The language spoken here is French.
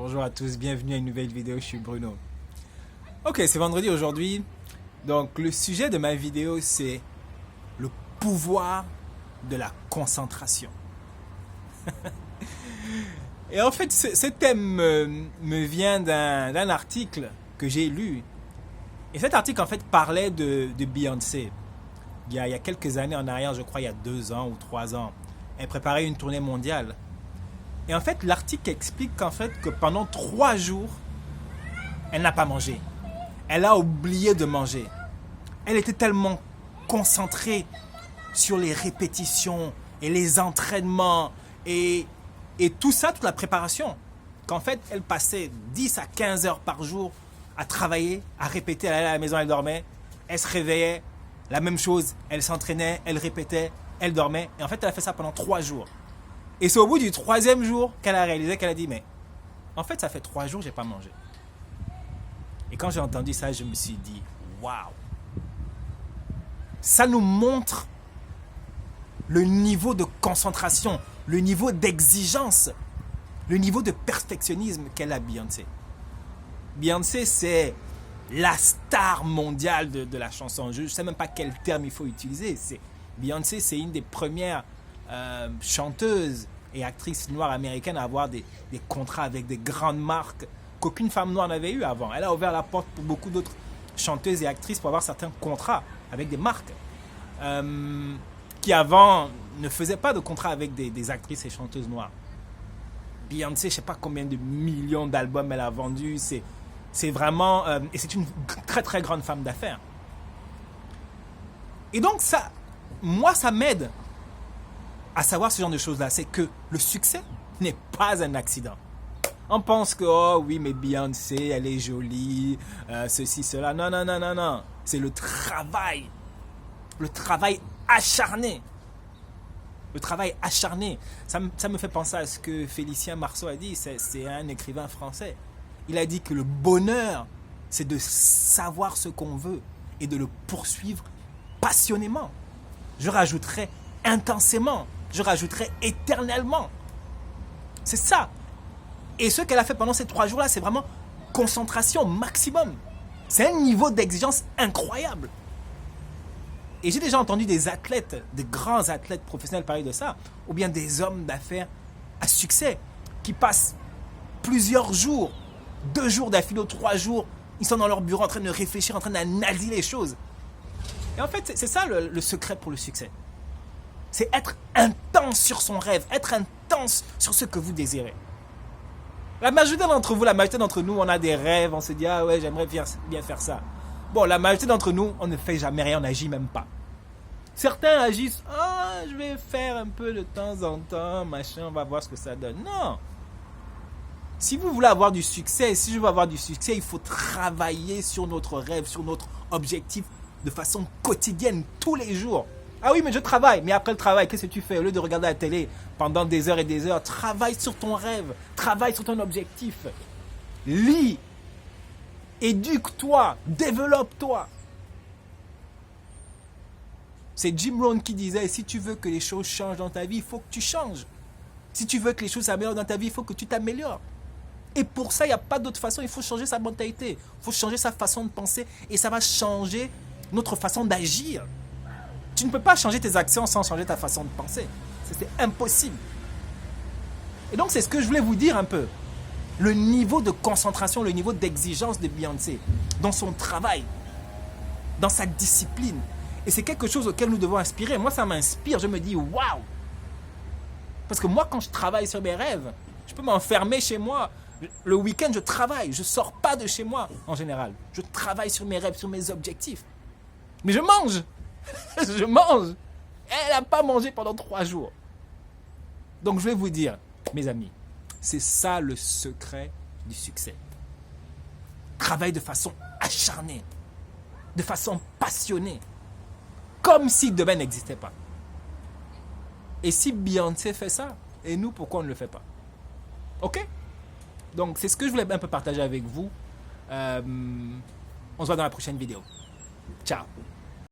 Bonjour à tous, bienvenue à une nouvelle vidéo, je suis Bruno. Ok, c'est vendredi aujourd'hui, donc le sujet de ma vidéo c'est le pouvoir de la concentration. Et en fait, ce thème me vient d'un article que j'ai lu. Et cet article en fait parlait de Beyoncé. Il y a quelques années en arrière, je crois il y a 2 ans ou 3 ans, elle préparait une tournée mondiale. Et en fait, l'article explique qu'en fait, que pendant 3 jours, elle n'a pas mangé. Elle a oublié de manger. Elle était tellement concentrée sur les répétitions et les entraînements et tout ça, toute la préparation, qu'en fait, elle passait 10 à 15 heures par jour à travailler, à répéter. Elle allait à la maison, elle dormait, elle se réveillait, la même chose, elle s'entraînait, elle répétait, elle dormait. Et en fait, elle a fait ça pendant 3 jours. Et c'est au bout du 3e jour qu'elle a réalisé, qu'elle a dit, mais en fait, ça fait 3 jours que je n'ai pas mangé. Et quand j'ai entendu ça, je me suis dit, waouh! Ça nous montre le niveau de concentration, le niveau d'exigence, le niveau de perfectionnisme qu'elle a, Beyoncé. Beyoncé, c'est la star mondiale de la chanson. Je ne sais même pas quel terme il faut utiliser. Beyoncé, c'est une des premières chanteuses et actrices noires américaines à avoir des contrats avec des grandes marques qu'aucune femme noire n'avait eu avant. Elle a ouvert la porte pour beaucoup d'autres chanteuses et actrices pour avoir certains contrats avec des marques qui avant ne faisaient pas de contrats avec des actrices et chanteuses noires. Beyoncé, je ne sais pas combien de millions d'albums elle a vendu. C'est vraiment... et c'est une très très grande femme d'affaires. Et donc ça, moi ça m'aide à savoir ce genre de choses-là. C'est que le succès n'est pas un accident. On pense que, oh oui, mais Beyoncé, elle est jolie, ceci, cela. Non, non, non, non, non. C'est le travail. Le travail acharné. Le travail acharné. Ça me fait penser à ce que Félicien Marceau a dit. C'est un écrivain français. Il a dit que le bonheur, c'est de savoir ce qu'on veut et de le poursuivre passionnément. Je rajouterais intensément. Je rajouterais éternellement. C'est ça. Et ce qu'elle a fait pendant ces 3 jours-là, c'est vraiment concentration maximum. C'est un niveau d'exigence incroyable. Et j'ai déjà entendu des athlètes, des grands athlètes professionnels parler de ça, ou bien des hommes d'affaires à succès, qui passent plusieurs jours, 2 jours d'affilée, 3 jours, ils sont dans leur bureau en train de réfléchir, en train d'analyser les choses. Et en fait, c'est ça le secret pour le succès. C'est être intense sur son rêve, être intense sur ce que vous désirez. La majorité d'entre vous, la majorité d'entre nous, on a des rêves, on se dit « Ah ouais, j'aimerais bien faire ça ». Bon, la majorité d'entre nous, on ne fait jamais rien, on n'agit même pas. Certains agissent « Ah, je vais faire un peu de temps en temps, machin, on va voir ce que ça donne ». Non. Si vous voulez avoir du succès, si je veux avoir du succès, il faut travailler sur notre rêve, sur notre objectif de façon quotidienne, tous les jours. Ah oui, mais je travaille. Mais après le travail, qu'est-ce que tu fais? Au lieu de regarder la télé pendant des heures et des heures, travaille sur ton rêve, travaille sur ton objectif. Lis, éduque-toi, développe-toi. C'est Jim Rohn qui disait, si tu veux que les choses changent dans ta vie, il faut que tu changes. Si tu veux que les choses s'améliorent dans ta vie, il faut que tu t'améliores. Et pour ça, il n'y a pas d'autre façon, il faut changer sa mentalité, il faut changer sa façon de penser et ça va changer notre façon d'agir. Tu ne peux pas changer tes actions sans changer ta façon de penser. C'est impossible. Et donc, c'est ce que je voulais vous dire un peu. Le niveau de concentration, le niveau d'exigence de Beyoncé dans son travail, dans sa discipline. Et c'est quelque chose auquel nous devons aspirer. Moi, ça m'inspire. Je me dis, waouh! Parce que moi, quand je travaille sur mes rêves, je peux m'enfermer chez moi. Le week-end, je travaille. Je ne sors pas de chez moi, en général. Je travaille sur mes rêves, sur mes objectifs. Mais je mange! Je mange. Elle n'a pas mangé pendant 3 jours. Donc je vais vous dire, mes amis, c'est ça le secret du succès. Travaille de façon acharnée, de façon passionnée, comme si demain n'existait pas. Et si Beyoncé fait ça, et nous, pourquoi on ne le fait pas? Ok? Donc c'est ce que je voulais un peu partager avec vous. On se voit dans la prochaine vidéo. Ciao.